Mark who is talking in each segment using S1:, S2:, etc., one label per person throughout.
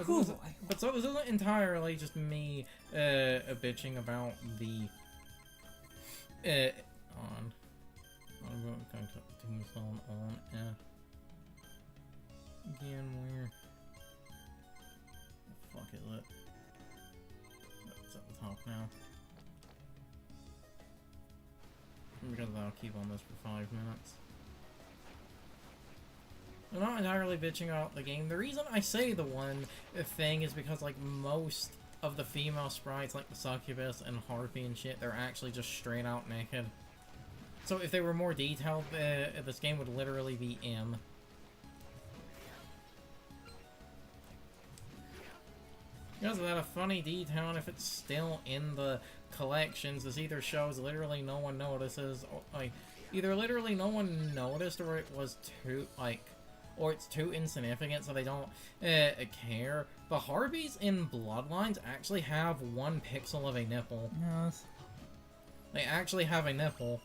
S1: But so this isn't entirely just me bitching about the on. I'm going to Tombstone on again where the fuck is it? It's at the top now. Because I'll keep on this for 5 minutes. I'm not entirely bitching about the game. The reason I say the one thing is because, like, most of the female sprites, like the succubus and harpy and shit, they're actually just straight out naked. So if they were more detailed, this game would literally be M. Because of that, a funny detail, and if it's still in the collections, this either shows literally no one notices, or, like, either literally no one noticed, or it was too, like, or it's too insignificant so they don't care. The harpies in Bloodlines actually have 1 pixel of a nipple.
S2: Yes.
S1: They actually have a nipple.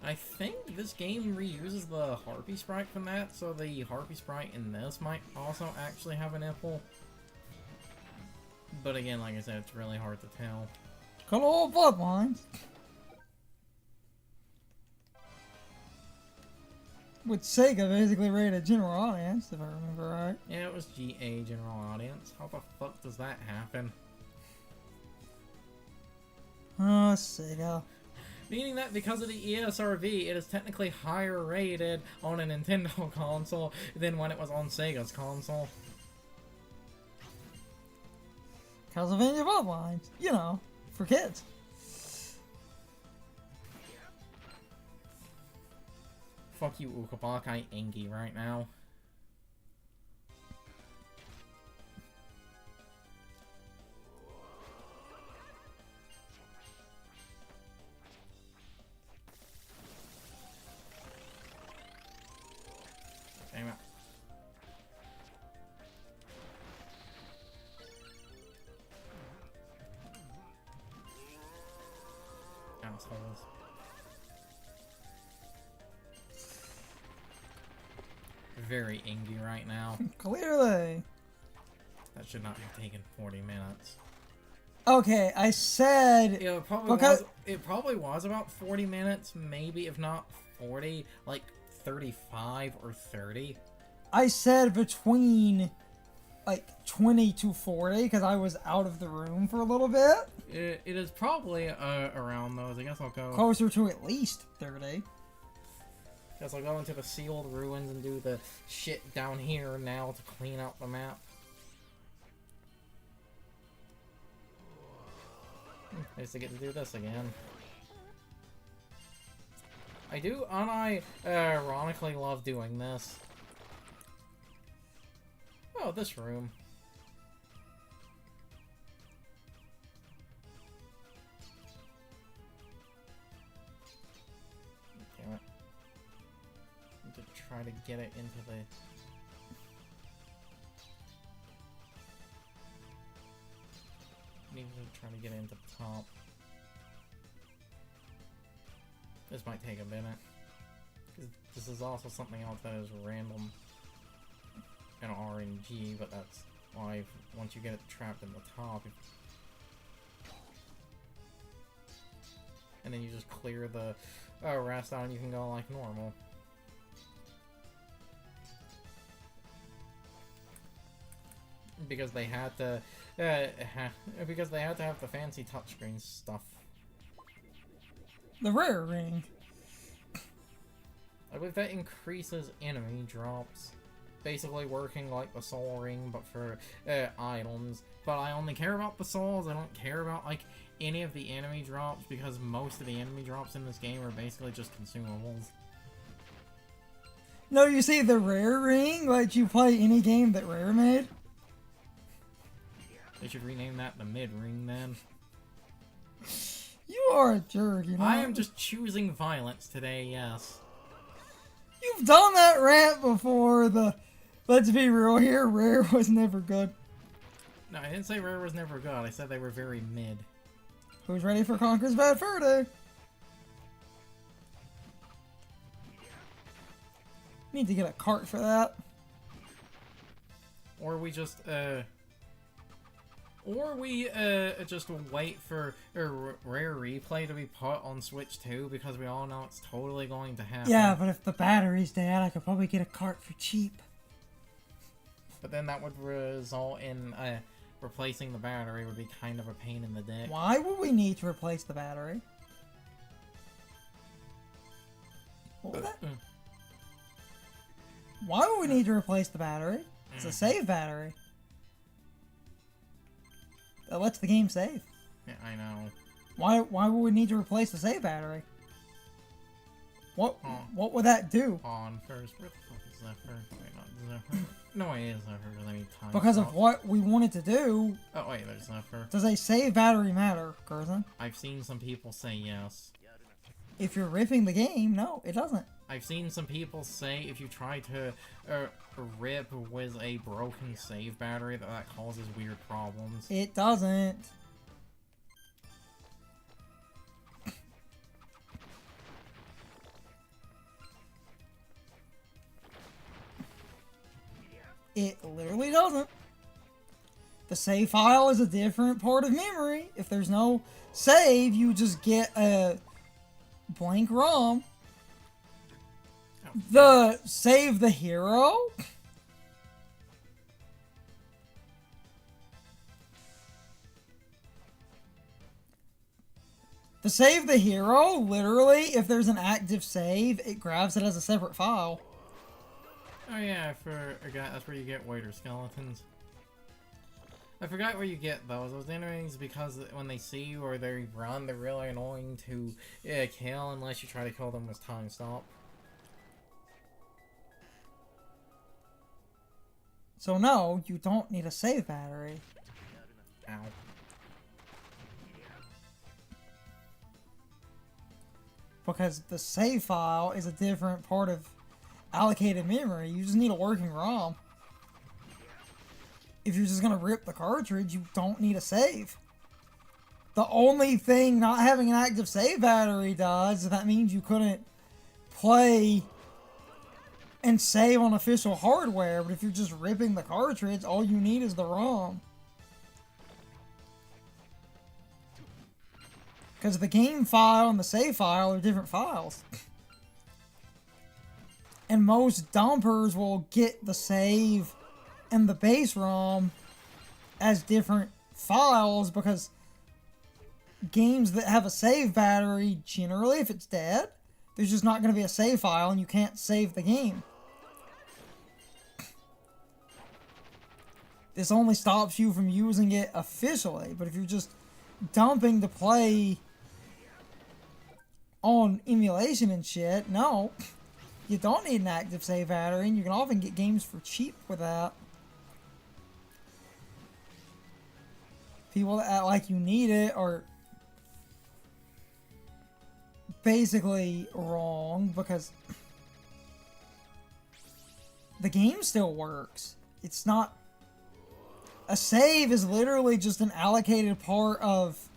S1: I think this game reuses the harpy sprite from that, so the harpy sprite in this might also actually have a nipple. But again, like I said, it's really hard to tell.
S2: Good old Bloodlines. Which Sega basically rated general audience, if I remember right.
S1: Yeah, it was GA general audience. How the fuck does that happen?
S2: Oh, Sega.
S1: Meaning that because of the ESRB, it is technically higher rated on a Nintendo console than when it was on Sega's console.
S2: Castlevania Bloodlines, you know, for kids.
S1: Fuck you, Ukabak, I Engie right now. Damn it. Assholes. Very Engie right now.
S2: Clearly.
S1: That should not have taken 40 minutes.
S2: Okay, I said...
S1: It probably was about 40 minutes, maybe, if not 40, like 35 or 30.
S2: I said between, like, 20 to 40, because I was out of the room for a little bit.
S1: It is probably around those. I guess I'll go...
S2: Closer to at least 30.
S1: Guess I'll go into the sealed ruins and do the shit down here now to clean out the map. Nice to get to do this again. I do ironically love doing this. Oh, this room. Damn it. To try to get it into the... Need to try to get it into the top. This might take a minute. This is also something else that is random and RNG, but that's why once you get it trapped in the top, and then you just clear the rest out and you can go like normal. Because they had to, because they had to have the fancy touchscreen stuff.
S2: The rare ring.
S1: I believe that increases enemy drops. Basically working like the soul ring, but for items. But I only care about the souls. I don't care about like any of the enemy drops, because most of the enemy drops in this game are basically just consumables.
S2: No, you see, the rare ring lets you play any game that Rare made.
S1: They should rename that the mid ring then.
S2: You are a jerk, you know?
S1: I am just choosing violence today, yes.
S2: You've done that rant before. Let's be real here, Rare was never good.
S1: No, I didn't say Rare was never good. I said they were very mid.
S2: Who's ready for Conker's Bad Fur Day? Need to get a cart for that.
S1: Or we just just wait for a rare replay to be put on Switch 2 because we all know it's totally going to happen.
S2: Yeah, but if the battery's dead, I could probably get a cart for cheap.
S1: But then that would result in replacing the battery would be kind of a pain in the dick.
S2: Why would we need to replace the battery? What was that? Why would we need to replace the battery? It's a save battery. That lets the game save.
S1: Yeah, I know.
S2: Why would we need to replace the save battery? What would that do?
S1: On first, where the fuck is Zephyr? Wait, not Zephyr. No, it is Zephyr because I need time.
S2: Because of what we wanted to do.
S1: Oh wait, there's Zephyr.
S2: Does a save battery matter, Curzon?
S1: I've seen some people say yes.
S2: If you're ripping the game, no, it doesn't.
S1: I've seen some people say if you try to rip with a broken save battery that causes weird problems.
S2: It doesn't. It literally doesn't. The save file is a different part of memory. If there's no save, you just get a blank ROM. The save the hero? The save the hero, literally, if there's an active save, it grabs it as a separate file.
S1: Oh yeah, that's where you get waiter skeletons. I forgot where you get those. Those enemies, because when they see you or they run, they're really annoying to kill unless you try to kill them with time stop.
S2: So no, you don't need a save battery.
S1: Ow.
S2: Because the save file is a different part of allocated memory. You just need a working ROM. If you're just gonna rip the cartridge, you don't need a save. The only thing not having an active save battery does is that means you couldn't play and save on official hardware, but if you're just ripping the cartridge, all you need is the ROM. Because the game file and the save file are different files. And most dumpers will get the save and the base ROM as different files because games that have a save battery, generally, if it's dead, there's just not going to be a save file and you can't save the game. This only stops you from using it officially, but if you're just dumping to play on emulation and shit, no. You don't need an active save battery, and you can often get games for cheap with that. People that act like you need it are basically wrong, because the game still works. It's not... A save is literally just an allocated part of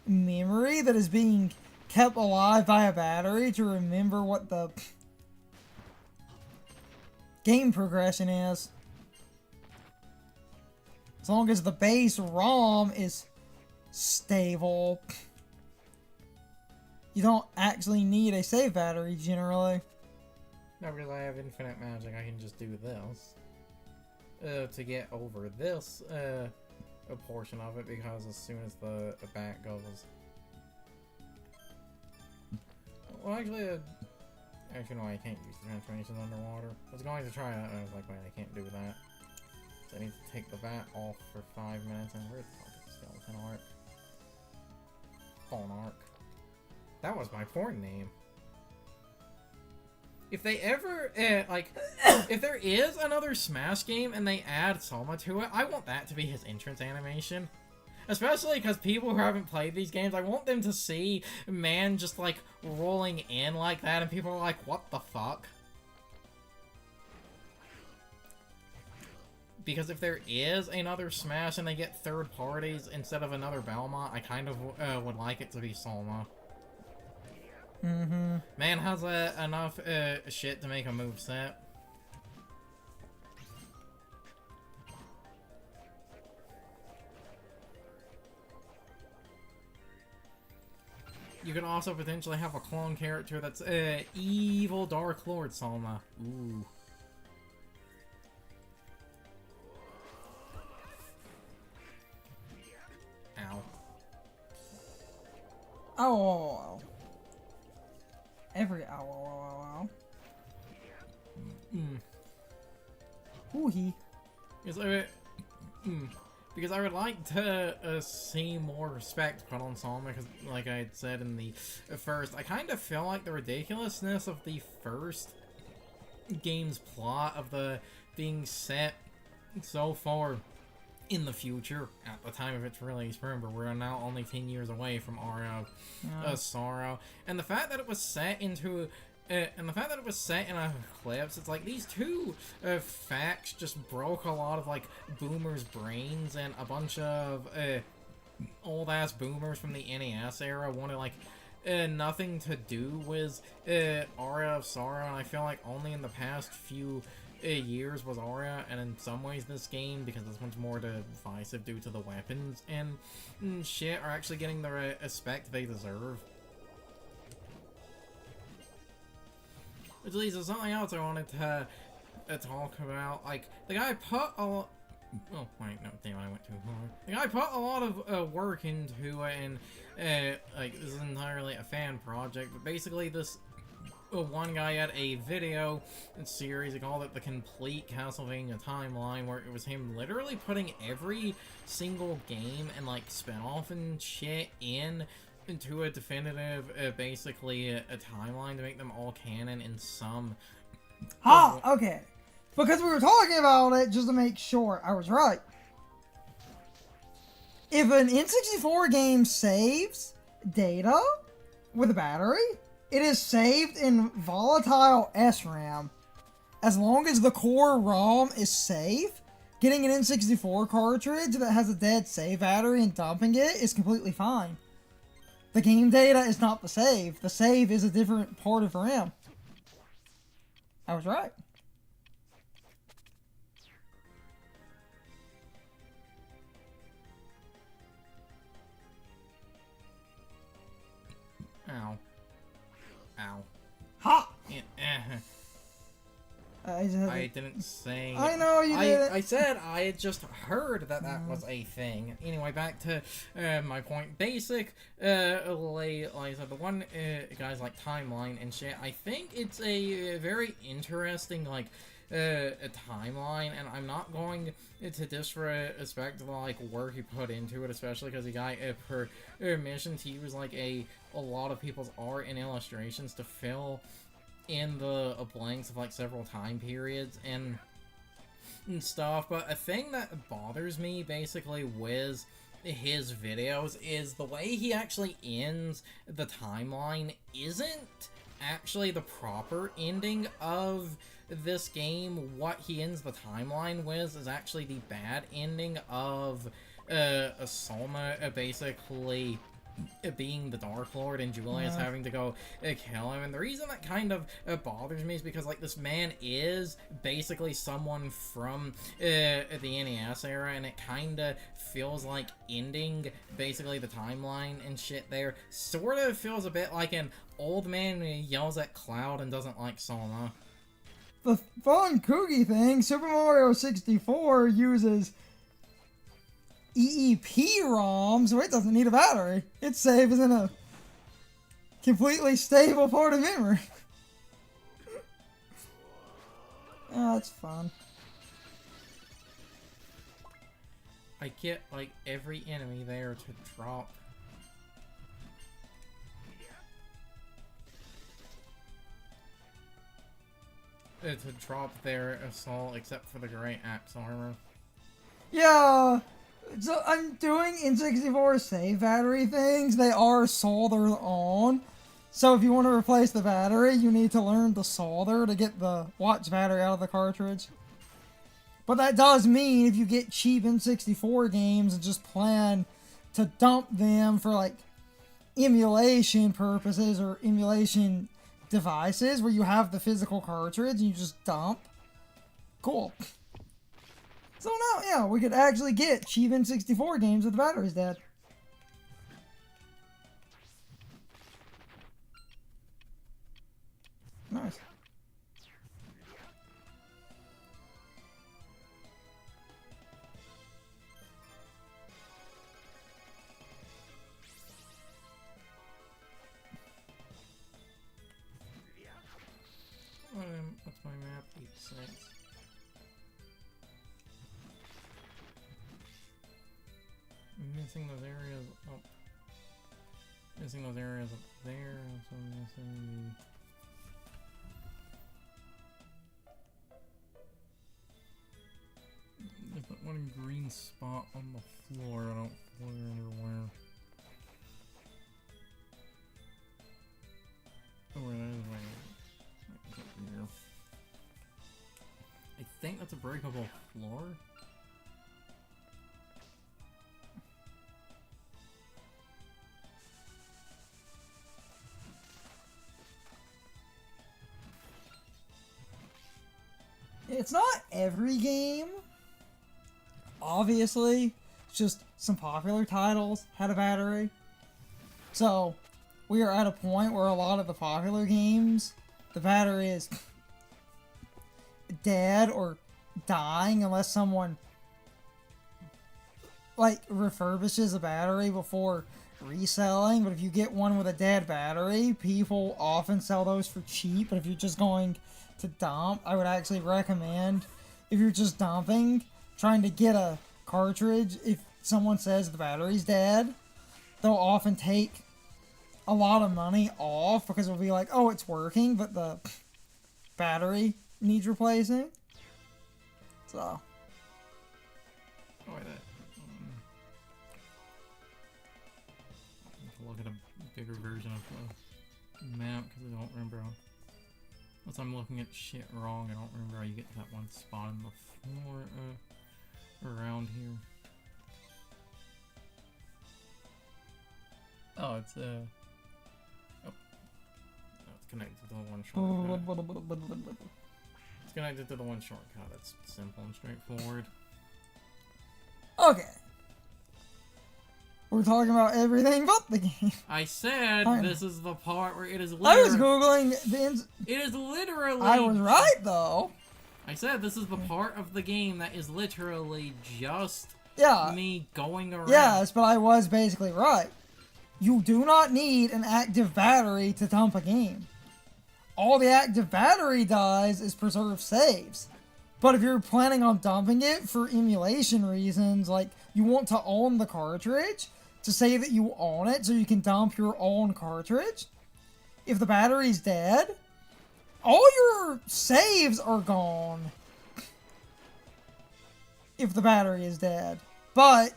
S2: memory that is being kept alive by a battery to remember what the game progression is. As long as the base ROM is stable, you don't actually need a save battery generally.
S1: No, because I have infinite magic, I can just do this. To get over this a portion of it, because as soon as the bat goes... Well, actually, no, I can't use the transformations underwater. I was going to try that, and I was like, man, I can't do that. So I need to take the bat off for 5 minutes, and where the fuck is the skeleton arc? Pawn arc. That was my porn name. If they ever, if there is another Smash game and they add Soma to it, I want that to be his entrance animation. Especially because people who haven't played these games, I want them to see man just, like, rolling in like that, and people are like, what the fuck? Because if there is another Smash and they get third parties instead of another Belmont, I kind of would like it to be Soma.
S2: Mm-hmm.
S1: Man has enough shit to make a moveset. you could also potentially have a clone character that's evil Dark Lord Salma. Ooh. Ow.
S2: Oh. Every ow. Ooh-hee.
S1: Because I would like to see more respect put on Salma, because like I had said in the first, I kind of feel like the ridiculousness of the first game's plot of the being set so far in the future at the time of its release. Remember, we're now only 10 years away from Aria of Sorrow, and the fact that it was set into in an eclipse, it's like these two facts just broke a lot of like boomers' brains, and a bunch of old ass boomers from the NES era wanted like nothing to do with Aria of Sorrow, and I feel like only in the past few years was Aria, and in some ways this game, because this one's more divisive due to the weapons and shit, are actually getting the respect they deserve. Which leads to something else I wanted to talk about. Like, the guy put a lot... Oh, wait, no, damn, I went too far. The guy put a lot of work into it, and, like, this is entirely a fan project, but basically this... one guy had a video series, he called it the Complete Castlevania Timeline, where it was him literally putting every single game and, like, spin-off and shit into a definitive, basically, a timeline to make them all canon in some...
S2: Okay. Because we were talking about it, just to make sure I was right. If an N64 game saves data with a battery, it is saved in volatile SRAM. As long as the core ROM is safe, getting an N64 cartridge that has a dead save battery and dumping it is completely fine. The game data is not the save. The save is a different part of RAM. I was right.
S1: Ow. Ow.
S2: Ha!
S1: Yeah,
S2: I
S1: didn't say...
S2: I know you did.
S1: I said I had just heard that was a thing. Anyway, back to my point. Basically, like I said, the one guy's like timeline and shit, I think it's a very interesting, like, a timeline, and I'm not going to disrespect the like work he put into it, especially because he got permission to use like a lot of people's art and illustrations to fill in the blanks of like several time periods and stuff. But a thing that bothers me basically with his videos is the way he actually ends the timeline isn't actually the proper ending of this game. What he ends the timeline with is actually the bad ending of Salma basically being the Dark Lord and Julius having to go kill him. And the reason that kind of bothers me is because like this man is basically someone from the NES era, and it kind of feels like ending basically the timeline and shit there sort of feels a bit like an old man who yells at Cloud and doesn't like Salma.
S2: The fun kooky thing, Super Mario 64 uses EEP-ROM, so it doesn't need a battery. It saves in a completely stable part of memory. Oh, that's fun.
S1: I get, like, every enemy there to drop. To drop their assault, except for the Great Axe Armor.
S2: Yeah! So I'm doing N64 save battery things. They are soldered on. So if you want to replace the battery, you need to learn to solder to get the watch battery out of the cartridge. But that does mean if you get cheap N64 games and just plan to dump them for like emulation purposes or emulation devices where you have the physical cartridge and you just dump, cool. So now, yeah, we could actually get cheap N64 games with the batteries dead.
S1: missing those areas up. Missing those areas up there. Also missing the... There's that one green spot on the floor. I don't flare anywhere. Oh, where that is right here. I think that's a breakable floor.
S2: It's not every game. Obviously, it's just some popular titles had a battery. So, we are at a point where a lot of the popular games, the battery is dead or dying unless someone like refurbishes a battery before reselling. But if you get one with a dead battery, people often sell those for cheap. But if you're just going to dump, I would actually recommend, if you're just dumping, trying to get a cartridge. If someone says the battery's dead, they'll often take a lot of money off because it'll be like, oh, it's working, but the battery needs replacing. So.
S1: Oh, wait, that. I need to look at a bigger version of the map because I don't remember. Unless I'm looking at shit wrong, I don't remember how you get to that one spot on the floor around here. Oh, it's oh, it's connected to the one shortcut. It's connected to the one shortcut. It's simple and straightforward.
S2: Okay. We're talking about everything but the game.
S1: I said this is the part where it is
S2: I was
S1: literally...
S2: Googling
S1: It is literally...
S2: I was right, though.
S1: I said this is the part of the game that is literally just me going around.
S2: Yes, but I was basically right. You do not need an active battery to dump a game. All the active battery does is preserve saves. But if you're planning on dumping it for emulation reasons, like you want to own the cartridge, to say that you own it so you can dump your own cartridge, if the battery's dead, all your saves are gone if the battery is dead. But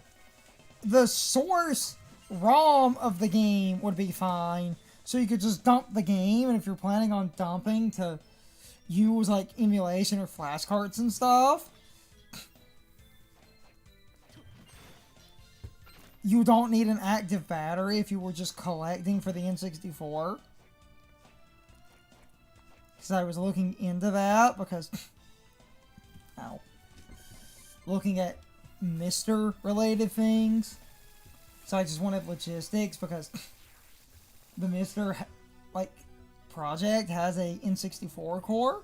S2: the source ROM of the game would be fine, so you could just dump the game. And if you're planning on dumping to use like emulation or flashcards and stuff, you don't need an active battery if you were just collecting for the N64. Because I was looking into that because looking at Mr. related things. So I just wanted logistics because the Mr. project has a N64 core.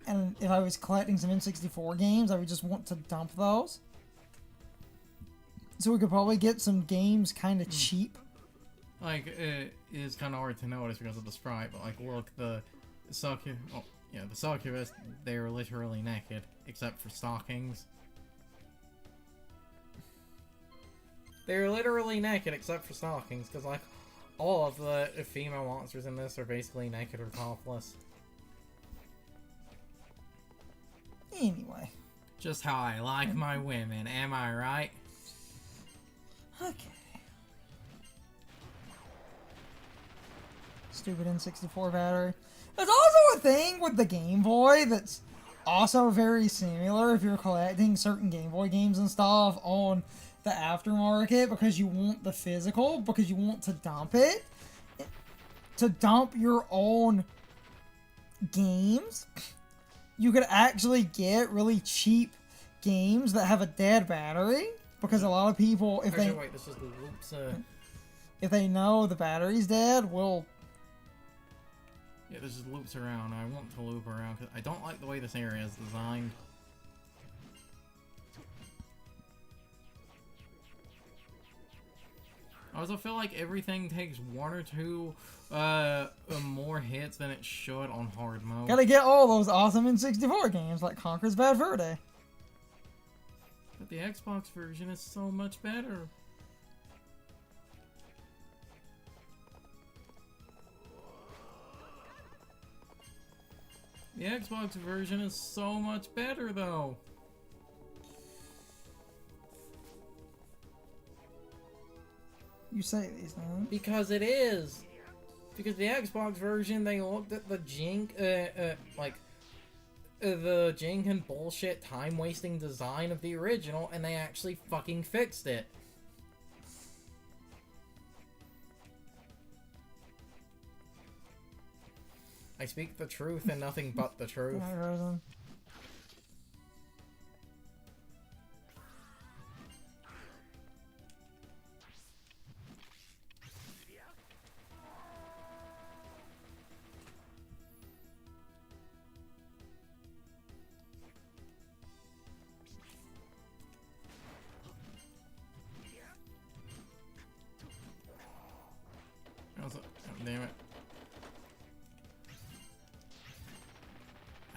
S2: And if I was collecting some N64 games, I would just want to dump those. So we could probably get some games kind of cheap.
S1: Like, it is kind of hard to notice because of the sprite, but like, look, the succubus, they're literally naked, except for stockings. They're literally naked except for stockings, because like, all of the female monsters in this are basically naked or topless.
S2: Anyway.
S1: Just how I like my women, am I right?
S2: Okay. Stupid N64 battery. There's also a thing with the Game Boy that's also very similar if you're collecting certain Game Boy games and stuff on the aftermarket because you want the physical, because you want to dump it. To dump your own games, you could actually get really cheap games that have a dead battery. Because a lot of people, if they know the battery's dead, will...
S1: Yeah, this just loops around. I want to loop around because I don't like the way this area is designed. I also feel like everything takes one or two more hits than it should on hard mode.
S2: Gotta get all those awesome N64 games like Conker's Bad Fur Day.
S1: But the Xbox version is so much better. The Xbox version is so much better, though.
S2: You say these, man.
S1: Because it is. Because the Xbox version, they looked at the jank, the jank and bullshit time-wasting design of the original, and they actually fucking fixed it. I speak the truth and nothing but the truth. Oh, damn it.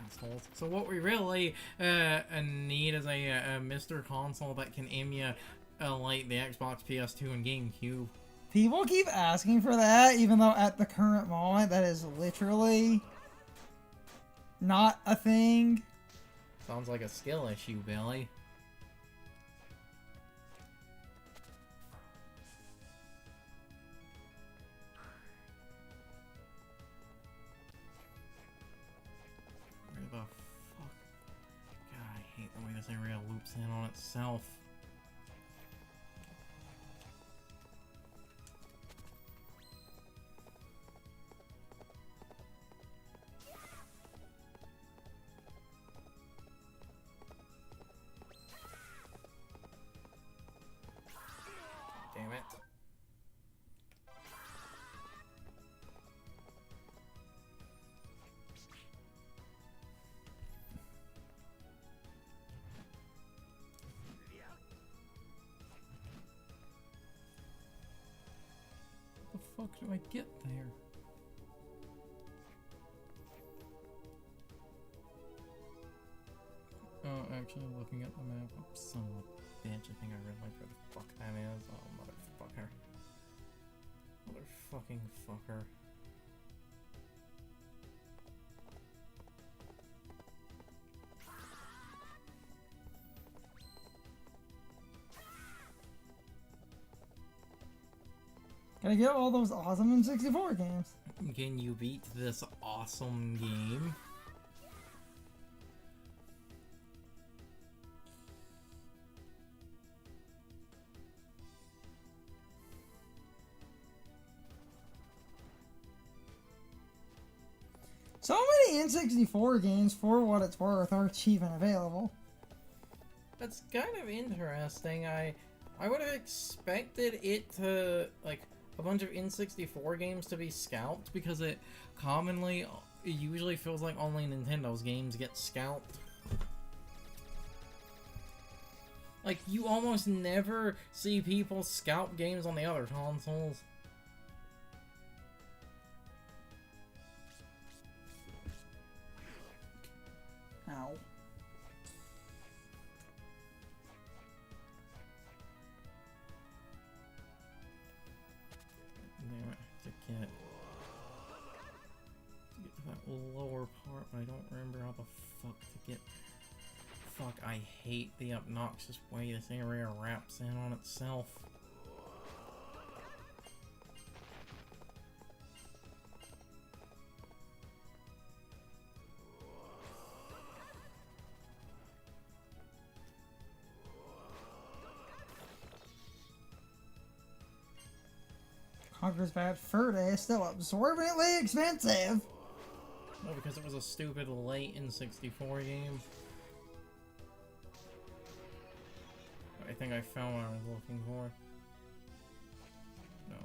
S1: Assholes. So what we really need is a Mr. Console that can emulate like the Xbox, PS2, and GameCube.
S2: People keep asking for that, even though at the current moment that is literally not a thing.
S1: Sounds like a skill issue, Billy. Where the fuck? God, I hate the way this area loops in on itself. Damn it. How the fuck do I get there? Oh, actually looking at the map. Oh, son of a bitch, I think I realized where the fuck that is. Oh, motherfucker. Motherfucking fucker.
S2: Gotta get all those awesome N64 games.
S1: Can you beat this awesome game?
S2: So many N64 games, for what it's worth, are cheap and available.
S1: That's kind of interesting. I would have expected it to, like, a bunch of N64 games to be scalped, because it usually feels like only Nintendo's games get scalped. Like, you almost never see people scalp games on the other consoles.
S2: Ow.
S1: Damn it, to get to that lower part, but I don't remember how the fuck to get. Fuck, I hate the obnoxious way this area wraps in on itself.
S2: Conker's Bad Fur Day is still absorbently expensive.
S1: No, because it was a stupid late N64 game. I think I found what I was looking for. No.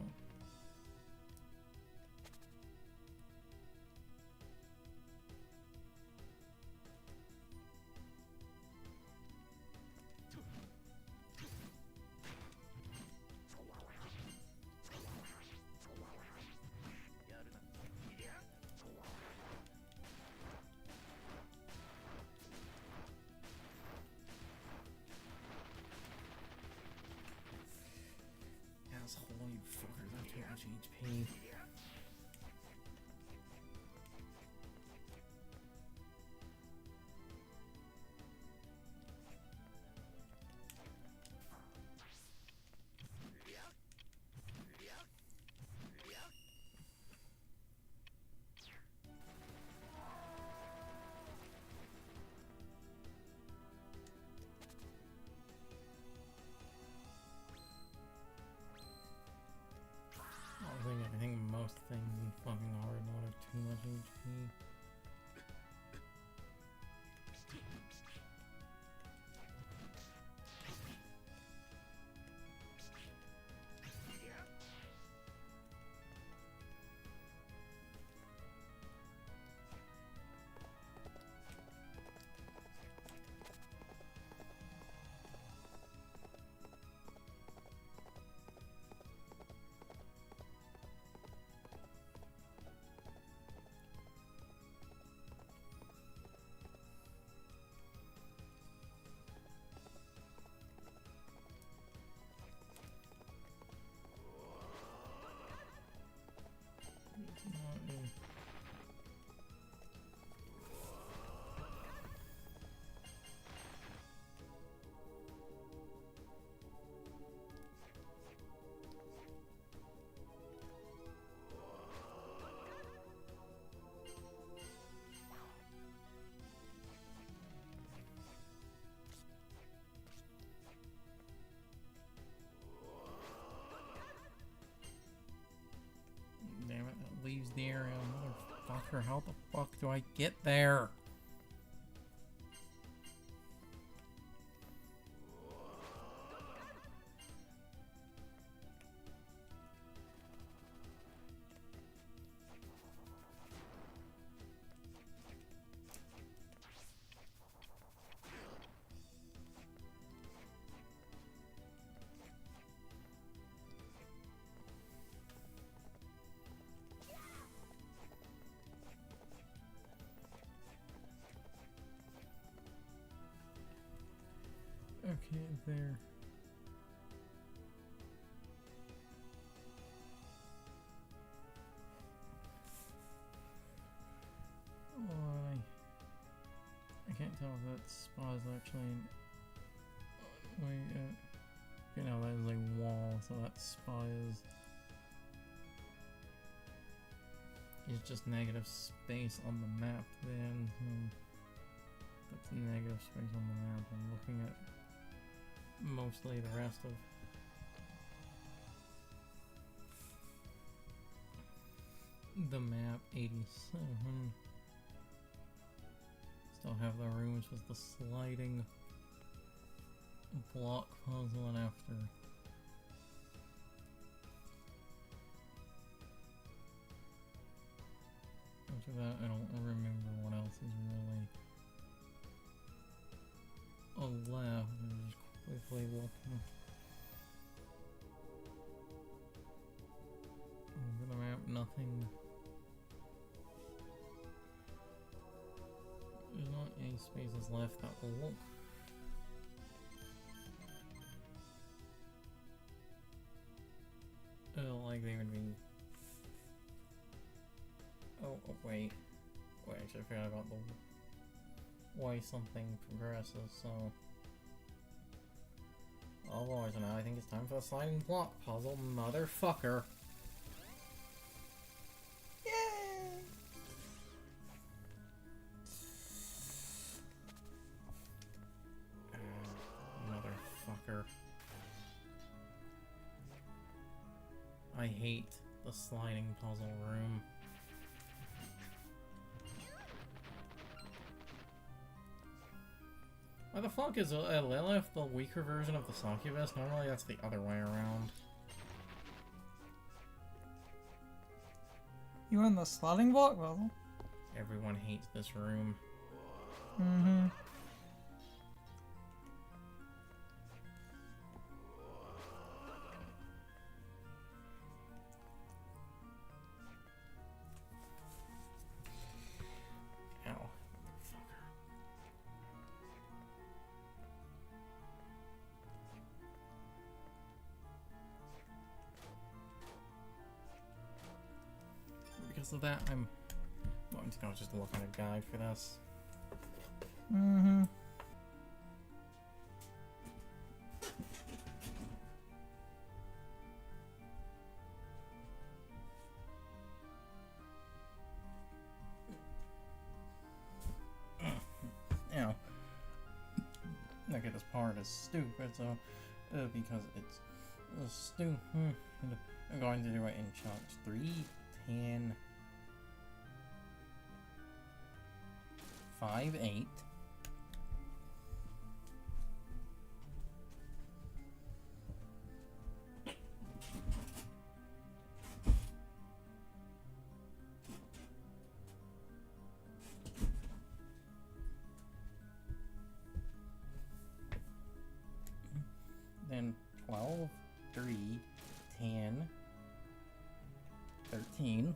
S1: much HP. I think most things in fucking hard mode have too much HP. Damn it, that leaves the area. Motherfucker, how the fuck do I get there? Okay, there. Oh, I can't tell if that spot is actually. Wait, you know, that is a wall, so that spot is just negative space on the map. Then that's negative space on the map. I'm looking at mostly the rest of the map. 87. Still have the rooms with the sliding block puzzle, and after that I don't remember what else is really left. I'm just quickly looking over the map. Nothing. There's not any spaces left that will look like they would be. Oh, wait, actually I forgot about the way something progresses, so oh boy, so now I think it's time for the sliding block puzzle, motherfucker.
S2: Yay!
S1: Motherfucker. I hate the sliding puzzle room. Why the fuck is Lilith the weaker version of the succubus? Normally that's the other way around.
S2: You in the sliding block puzzle?
S1: Everyone hates this room.
S2: Mm-hmm.
S1: because of that, I'm just gonna look at a guide for this.
S2: Mm-hmm.
S1: You know, look at this part is stupid, so because it's stupid, I'm going to do it in chunks. 3, 10, 5, 8. Then 12, 3, 10, 13.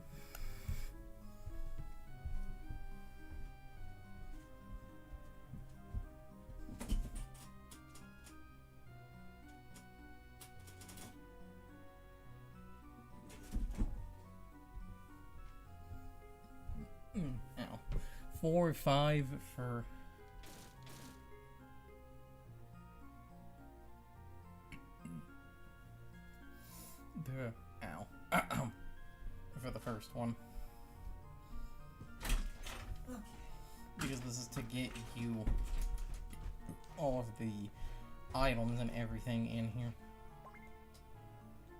S1: Ow. 4, 5 for... Ow. For the first one. Because this is to get you all of the items and everything in here.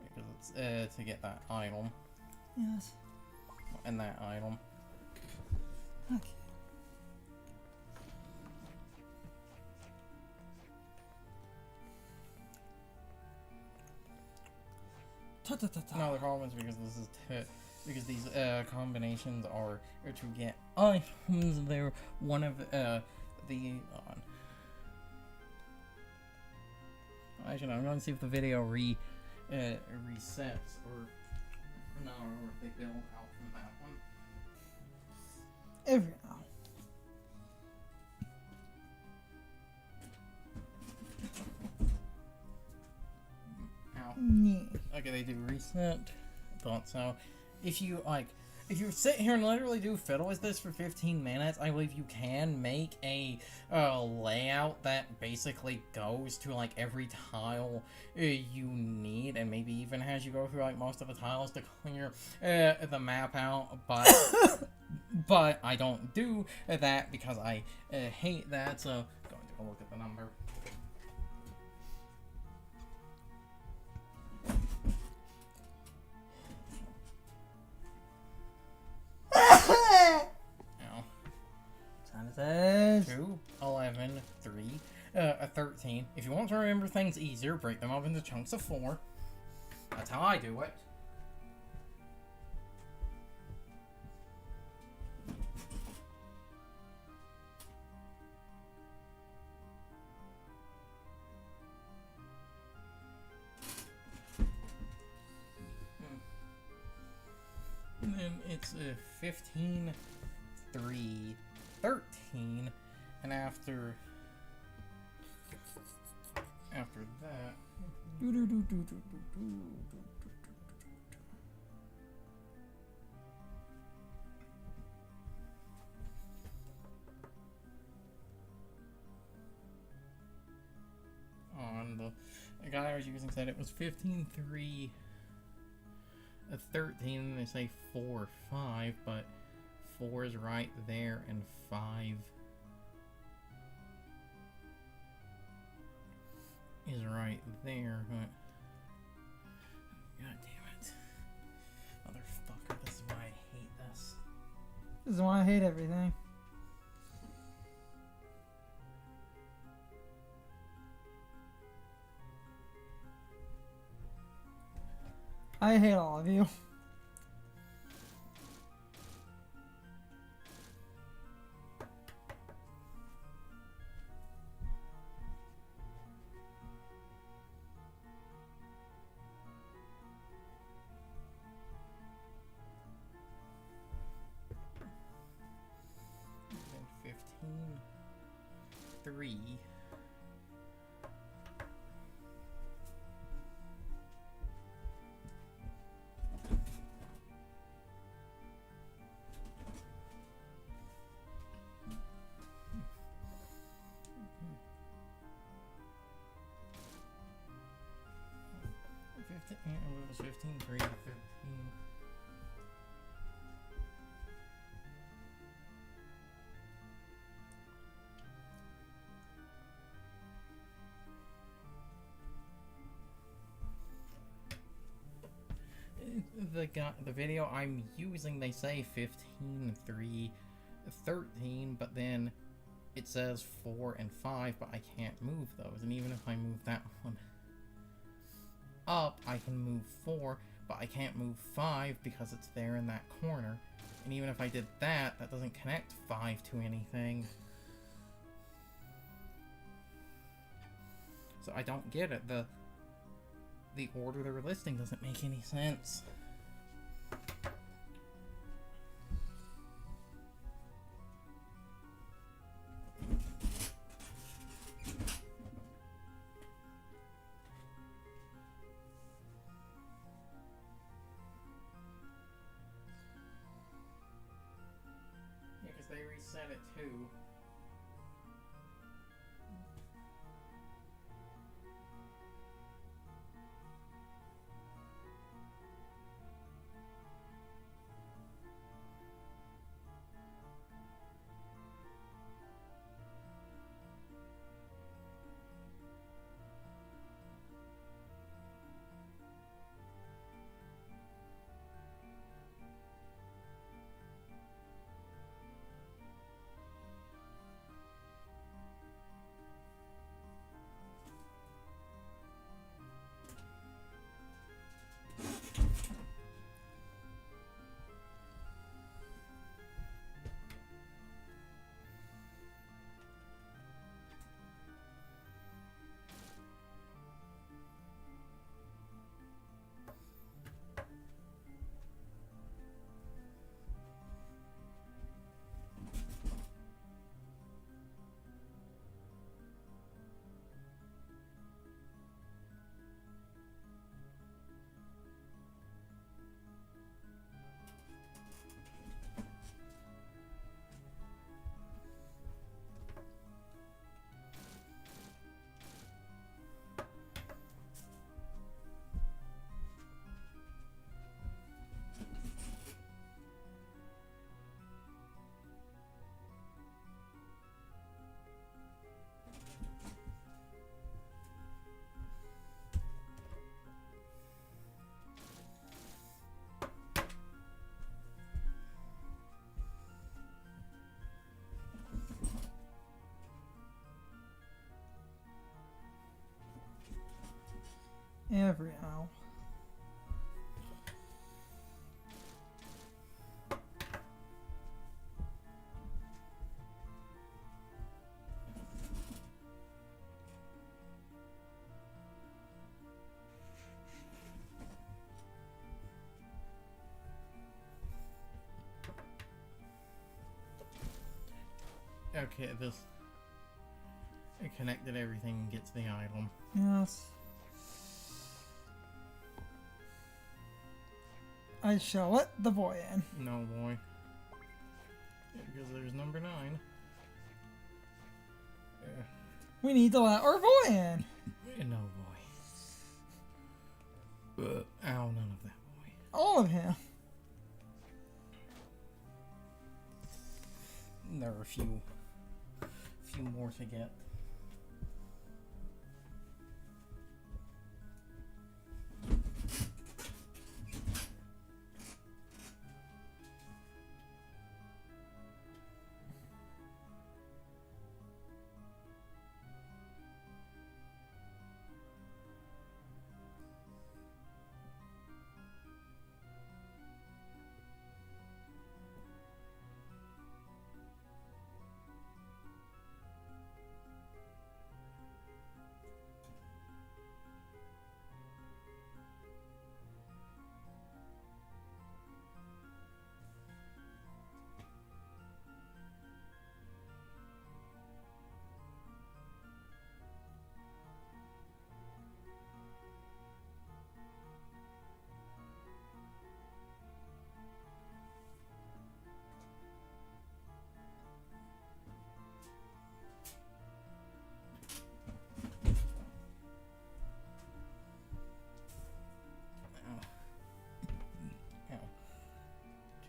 S1: Because it's to get that item.
S2: Yes.
S1: And that item.
S2: Okay.
S1: No, the problem is because this is because these combinations are to get items. They're one of the Actually, I'm going to see if the video resets or no, or if they build out from that one.
S2: Every now. Yeah.
S1: Okay, they do reset. Thought so. If you sit here and literally do fiddle with this for 15 minutes, I believe you can make a layout that basically goes to like every tile you need, and maybe even has you go through like most of the tiles to clear the map out. But but I don't do that because I hate that. So going to look at the number.
S2: Says
S1: 2, 11, 3, 13. If you want to remember things easier, break them up into chunks of 4. That's how I do it. And then it's 15, 3, 13, and after that, on the guy I was using said it was 15, 3, 13, and they say 4, 5, but 4 is right there, and 5 is right there, but... God damn it. Motherfucker, this is why I hate this.
S2: This is why I hate everything. I hate all of you.
S1: Then 15, 3. was 15, 3, 15. The video I'm using, they say 15, 3, 13, but then it says 4 and 5, but I can't move those. And even if I move that one up, I can move 4, but I can't move 5 because it's there in that corner. And even if I did that, that doesn't connect 5 to anything. So I don't get it. The order they're listing doesn't make any sense. Yeah, because they reset it too.
S2: Every hour.
S1: Okay, this... It connected everything and gets the item.
S2: Yes. I shall let the boy in.
S1: No, boy. Yeah, because there's number 9.
S2: We need to let our boy in.
S1: No, boy. Ow, none of that, boy.
S2: All of him.
S1: There are a few more to get.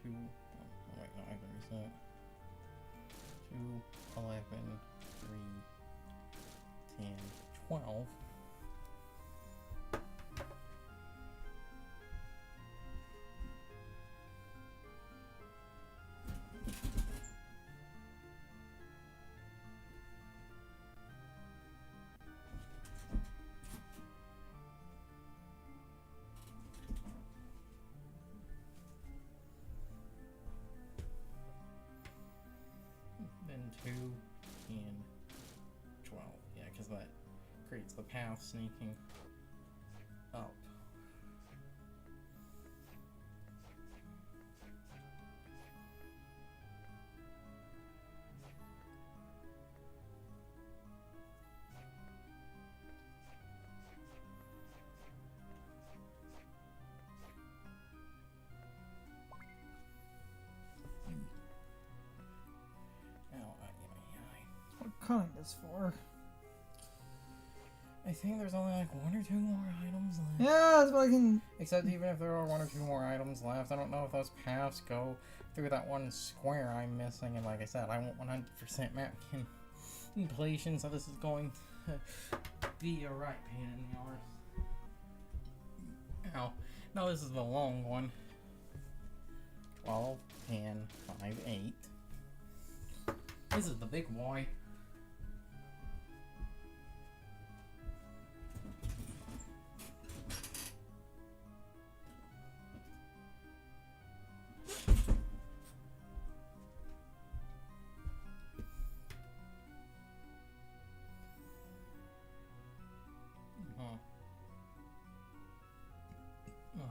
S1: 2, oh wait, no, I have to reset. 2, 11, 3, 10, 12. Then 2 and 12. Yeah, because that creates the path sneaking up.
S2: What kind is for?
S1: I think there's only like 1 or 2 more items left.
S2: Yeah, that's what I can.
S1: Except even if there are 1 or 2 more items left, I don't know if those paths go through that one square I'm missing. And like I said, I want 100% map completion, so this is going to be a right pain in the arse. Ow. No, this is the long one. 12, 10, 5, 8. This is the big boy.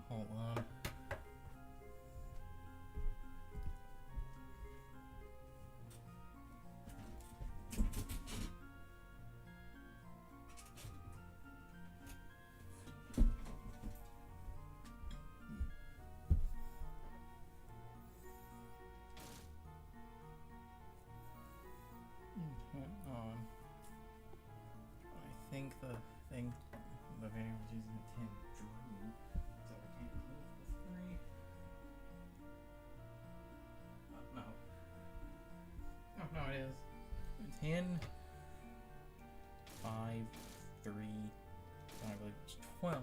S1: Hold on. I think the thing, the video was using a 10 dream, so I can't move the 3. No. Oh, no, it is. 10, 5, 3, I believe it's 12.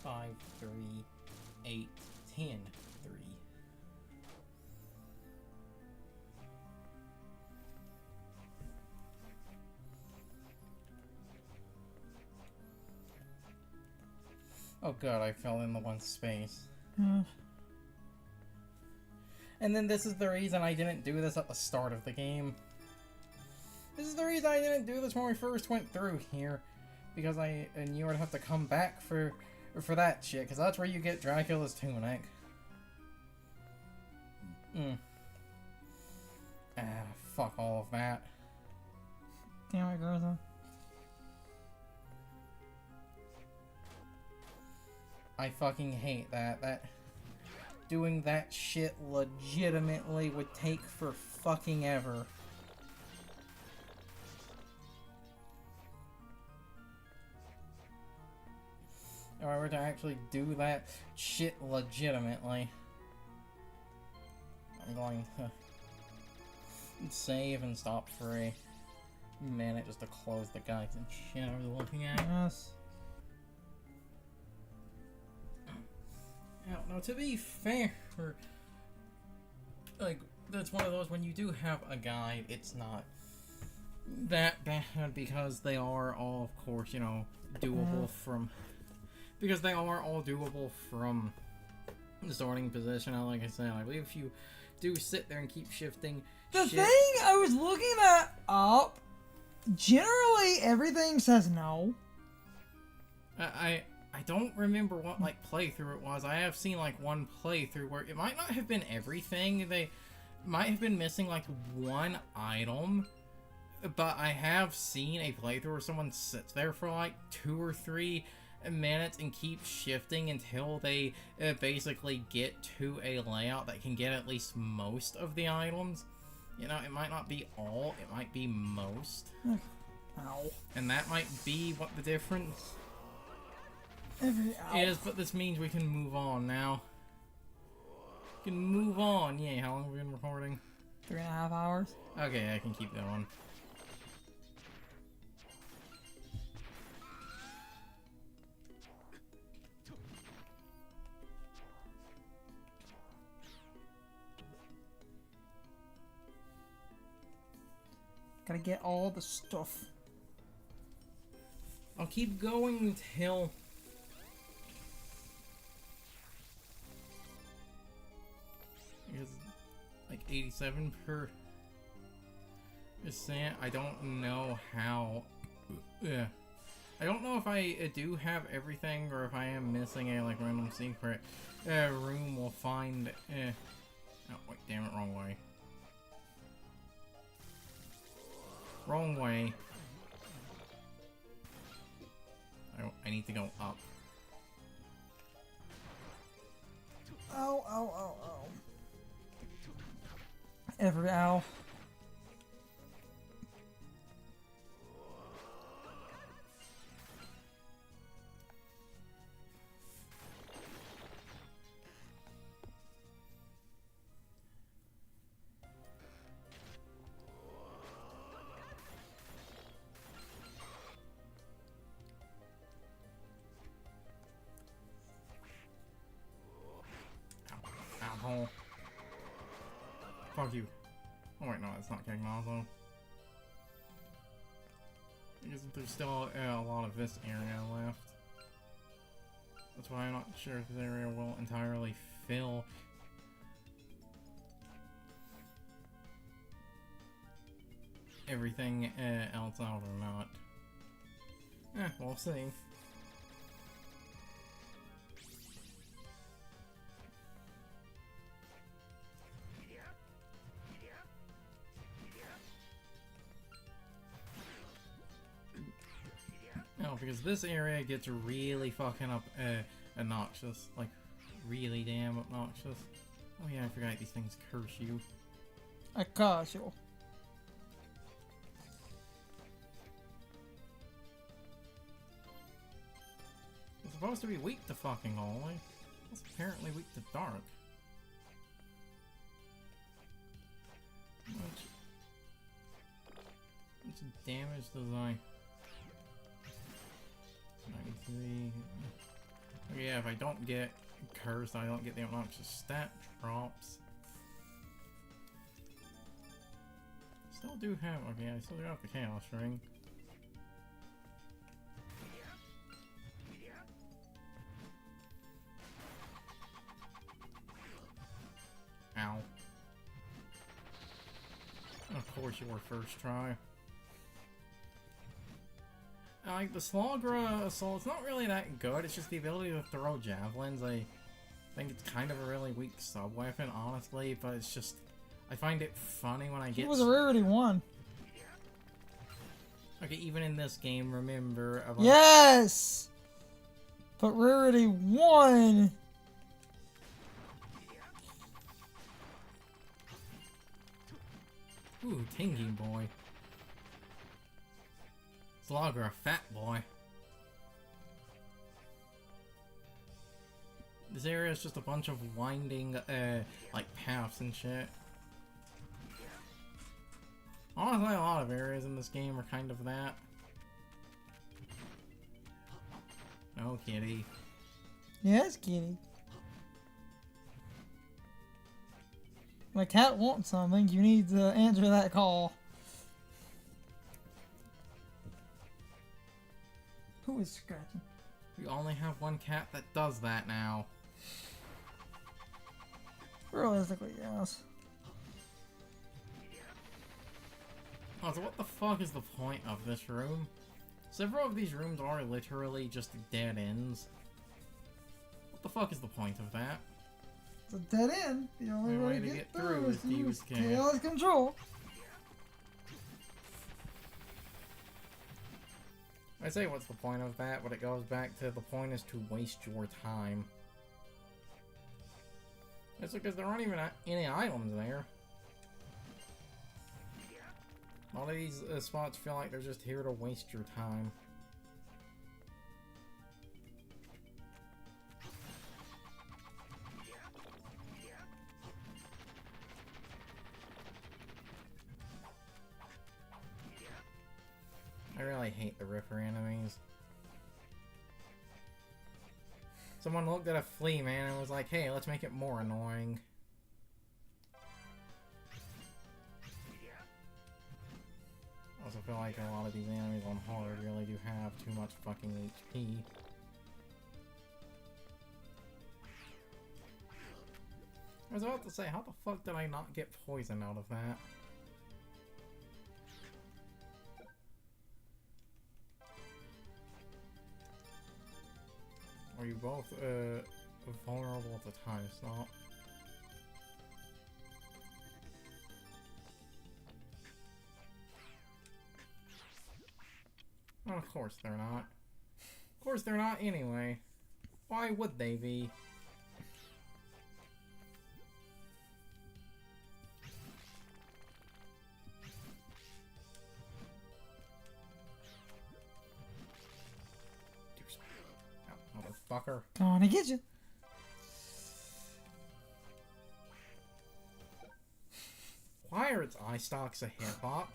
S1: Five, 3, 8, 10, 3. Oh god, I fell in the one space. And then this is the reason I didn't do this at the start of the game. This is the reason I didn't do this when we first went through here. Because and you would have to come back for that shit, because that's where you get Dracula's tunic. Fuck all of that.
S2: Damn it, Garza.
S1: I fucking hate that. Doing that shit legitimately would take for fucking ever. If I were to actually do that shit legitimately, I'm going to save and stop for a minute just to close the guides and shit I was looking at.
S2: Yes.
S1: Now, to be fair, like, that's one of those, when you do have a guide, it's not that bad, because they are all, of course, you know, doable from... Because they are all doable from the starting position. Like I said, I believe if you do sit there and keep shifting...
S2: The thing I was looking that up, generally everything says no.
S1: I don't remember what, like, playthrough it was. I have seen, like, one playthrough where it might not have been everything. They might have been missing, like, one item. But I have seen a playthrough where someone sits there for, like, 2 or 3 minutes and keep shifting until they basically get to a layout that can get at least most of the items. You know, it might not be all, it might be most.
S2: Ow.
S1: And that might be what the difference
S2: Ow.
S1: is, but this means we can move on now. We can move on. Yay, how long have we been recording?
S2: 3.5 hours.
S1: Okay, I can keep going.
S2: Gotta get all the stuff.
S1: I'll keep going until... Because, like, 87%. I don't know how... I don't know if I do have everything, or if I am missing a, like, random secret room. We'll find... Oh, wait, damn it, wrong way. Wrong way. I need to go up.
S2: Ow, ow, ow, ow. Every ow.
S1: Ow. Fuck you. Oh wait, no, it's not King Mazo. Because there's still a lot of this area left. That's why I'm not sure if this area will entirely fill. Everything else out or not. We'll see. No, because this area gets really fucking up obnoxious. Like, really damn obnoxious. Oh yeah, I forgot these things curse you.
S2: I curse you.
S1: It's supposed to be weak to fucking hallway. It's apparently weak to dark. Which damage does I... 93... Okay, yeah, if I don't get cursed, I don't get the obnoxious stat drops. Still do have... Okay, I still do have the chaos ring. Ow. Of course you were first try. Like, the Slagra Assault, it's not really that good, it's just the ability to throw javelins. I think it's kind of a really weak sub-weapon, honestly, but it's just... I find it funny when I get...
S2: It was a rarity 1.
S1: Okay, even in this game, remember...
S2: Yes! But rarity 1...
S1: Ooh, Tingy boy. Slagra, a fat boy. This area is just a bunch of winding, like, paths and shit. Honestly, a lot of areas in this game are kind of that. No, kitty.
S2: Yes, kitty. My cat wants something, you need to answer that call. Who is scratching?
S1: We only have one cat that does that now.
S2: Realistically, yes.
S1: Oh, so what the fuck is the point of this room? Several of these rooms are literally just dead ends. What the fuck is the point of that?
S2: It's a dead end. The only way to get through is to use chaos control.
S1: I say what's the point of that, but it goes back to the point is to waste your time. It's because there aren't even any items there. A lot of these spots feel like they're just here to waste your time. I really hate the Ripper enemies. Someone looked at a flea, man, and was like, hey, let's make it more annoying. I also feel like a lot of these enemies on hard really do have too much fucking HP. I was about to say, how the fuck did I not get poison out of that? Are you both, vulnerable at the time slot? Well, of course they're not. Of course they're not anyway. Why would they be? Motherfucker.
S2: Gonna get you.
S1: Why are its eye stalks a hitbox?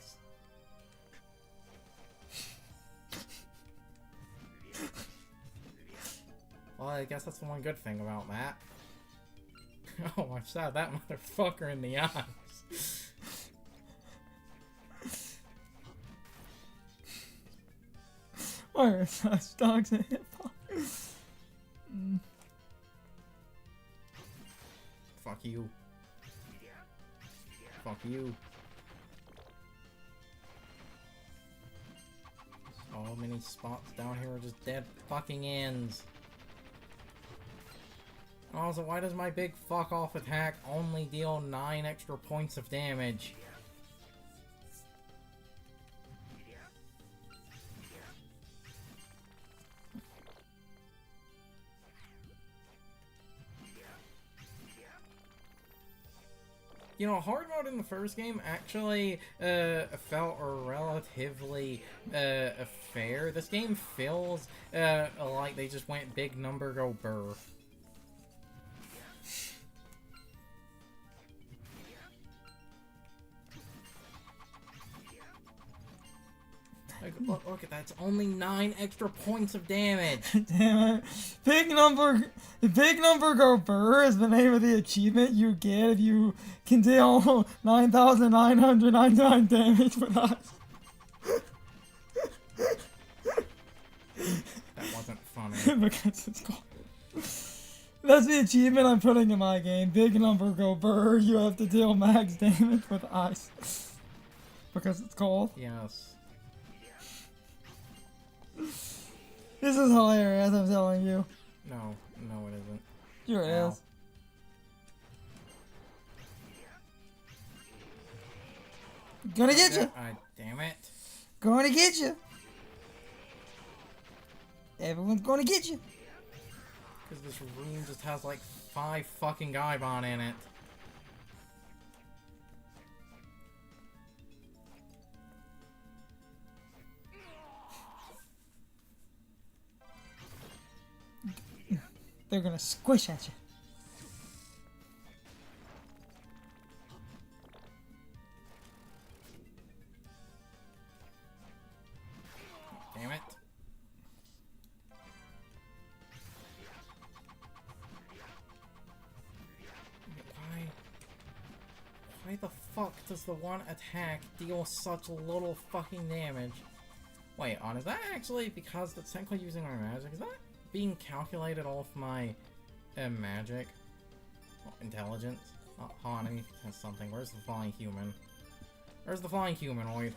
S1: Well, I guess that's the one good thing about that. Oh, I shot that motherfucker in the eyes.
S2: Why are such dogs a hitbox?
S1: Fuck you. Fuck you. So many spots down here are just dead fucking ends. Also, why does my big fuck off attack only deal 9 extra points of damage? You know, hard mode in the first game actually felt relatively fair. This game feels like they just went big number go burr. Like, look at that, it's only 9 extra points of damage.
S2: Damn it. Big number go burr is the name of the achievement you get if you can deal 9,999 damage with us.
S1: That wasn't funny.
S2: Because it's called... That's the achievement I'm putting in my game. Big number go burr, you have to deal max damage with ice. Because it's called.
S1: Yes.
S2: This is hilarious, I'm telling you.
S1: No, it isn't.
S2: Sure it
S1: Ow.
S2: is. Gonna get you.
S1: Damn it.
S2: Gonna get you. Everyone's gonna get you.
S1: Because this room just has like 5 fucking Gaibon in it.
S2: They're gonna squish at you.
S1: Damn it. Why the fuck does the one attack deal such little fucking damage? Wait, is that actually because that's technically using my magic? Is that being calculated off my magic? Oh, intelligence? Oh, hold on, let me test something. Where's the flying human? Where's the flying humanoid?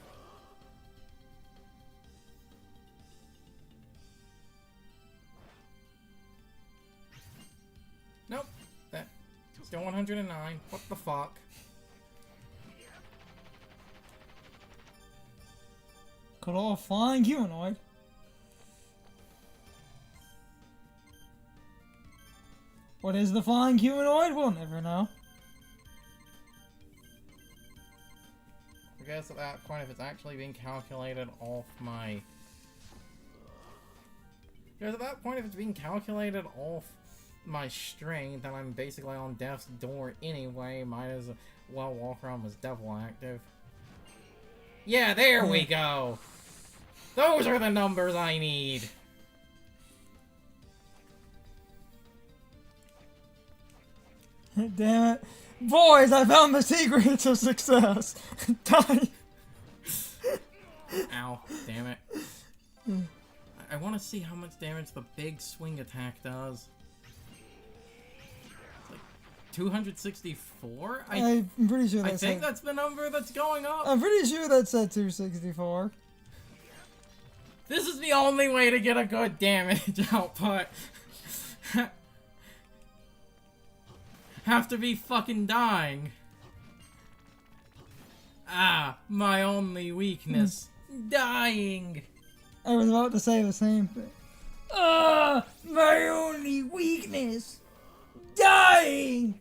S1: Nope. That still 109. What the fuck?
S2: Good old flying humanoid. What is the flying humanoid? We'll never know.
S1: I guess at that point, if it's actually being calculated off my... Because at that point, if it's being calculated off my strength, then I'm basically on death's door anyway. Might as well walk around with devil active. Yeah, there we go! Those are the numbers I need!
S2: Damn it. Boys, I found the secret to success. Die.
S1: Ow, damn it. I want to see how much damage the big swing attack does. It's like 264?
S2: I'm pretty sure that's
S1: I think that's the number that's going up.
S2: I'm pretty sure that's at 264.
S1: This is the only way to get a good damage output. Have to be fucking dying. Ah, my only weakness. Dying.
S2: I was about to say the same thing. Ah, my only weakness. Dying.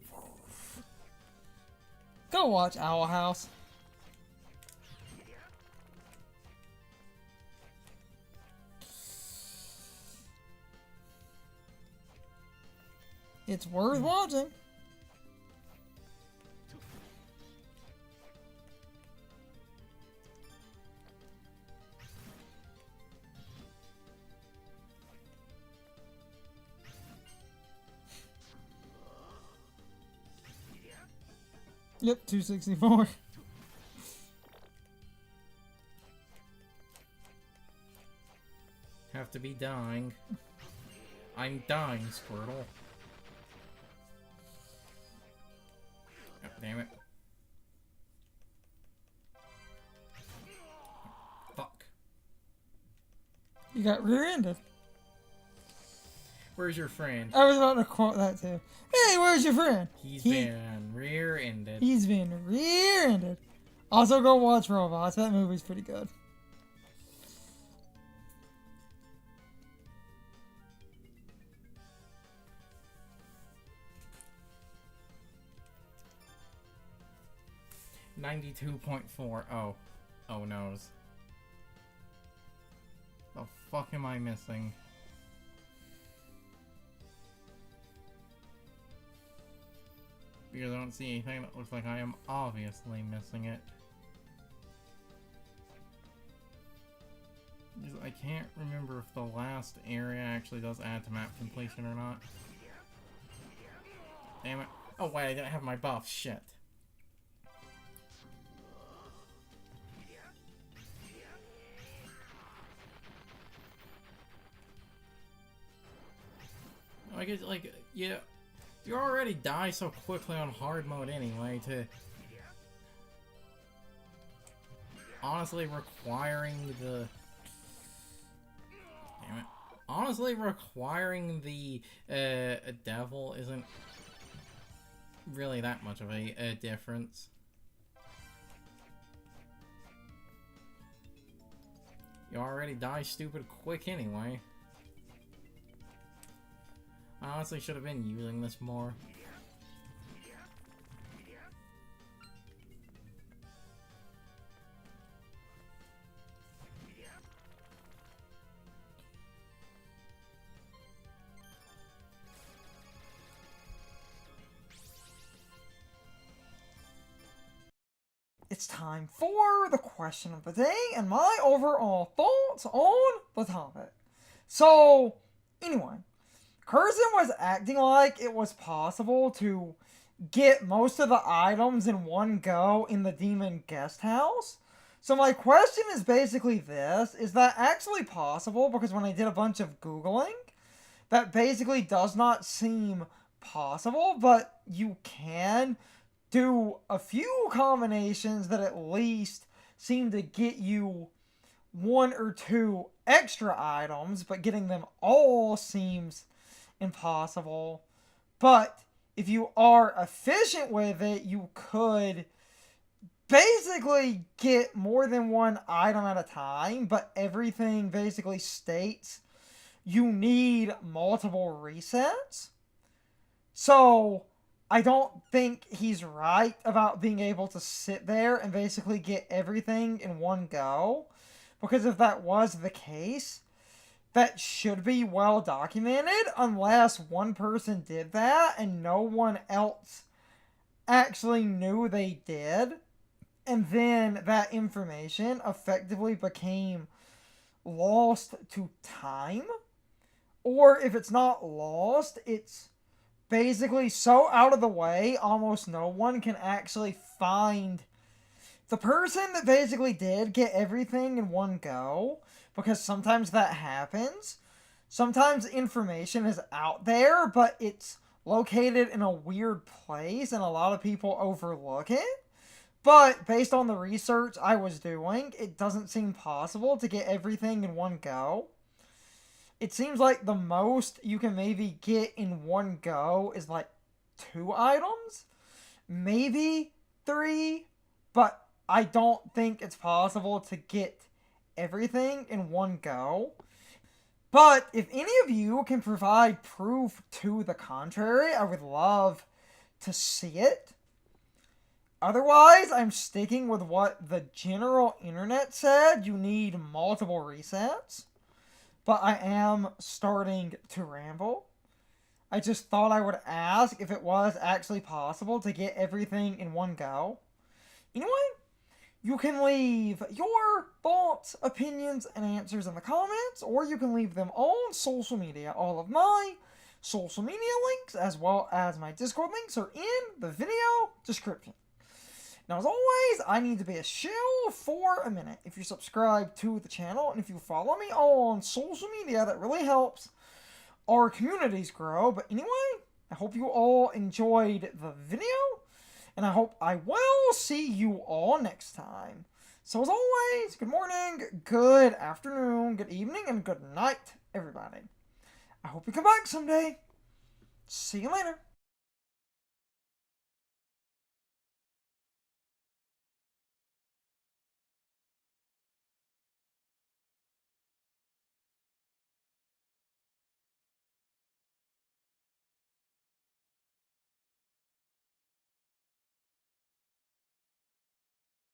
S2: Go watch Owl House. It's worth watching. Yep, 264.
S1: Have to be dying. I'm dying, Squirtle. Oh, damn it. Fuck.
S2: You got rear-ended.
S1: Where's your friend?
S2: I was about to quote that too. Hey, where's your friend?
S1: He's been rear-ended.
S2: He's been rear-ended. Also, go watch Robots. That movie's pretty good.
S1: $92.4. Oh noes. The fuck am I missing? Because I don't see anything that looks like I am obviously missing it. Because I can't remember if the last area actually does add to map completion or not. Damn it. Oh wait, I didn't have my buff. Shit. I guess, like, yeah. You already die so quickly on hard mode anyway, to honestly requiring the... Damn it. Honestly requiring the devil isn't really that much of a difference. You already die stupid quick anyway. I honestly should have been using this more.
S2: It's time for the question of the day and my overall thoughts on the topic. So, anyway, Curzon was acting like it was possible to get most of the items in one go in the Demon Guest House. So my question is basically this: is that actually possible? Because when I did a bunch of Googling, that basically does not seem possible, but you can do a few combinations that at least seem to get you one or two extra items, but getting them all seems impossible. But if you are efficient with it, you could basically get more than one item at a time, but everything basically states you need multiple resets. So, I don't think he's right about being able to sit there and basically get everything in one go. Because if that was the case, that should be well documented unless one person did that and no one else actually knew they did. And then that information effectively became lost to time. Or if it's not lost, it's basically so out of the way, almost no one can actually find the person that basically did get everything in one go, because sometimes that happens. Sometimes information is out there, but it's located in a weird place and a lot of people overlook it. But based on the research I was doing, it doesn't seem possible to get everything in one go. It seems like the most you can maybe get in one go is like 2 items, maybe 3, but I don't think it's possible to get everything in one go. But if any of you can provide proof to the contrary, I would love to see it. Otherwise, I'm sticking with what the general internet said. You need multiple resets. But I am starting to ramble. I just thought I would ask if it was actually possible to get everything in one go. Anyway, you can leave your thoughts, opinions, and answers in the comments, or you can leave them on social media. All of my social media links, as well as my Discord links, are in the video description. Now, as always, I need to be a shill for a minute. If you subscribe to the channel and if you follow me on social media, that really helps our communities grow. But anyway, I hope you all enjoyed the video, and I hope I will see you all next time. So as always, good morning, good afternoon, good evening, and good night, everybody. I hope you come back someday. See you later.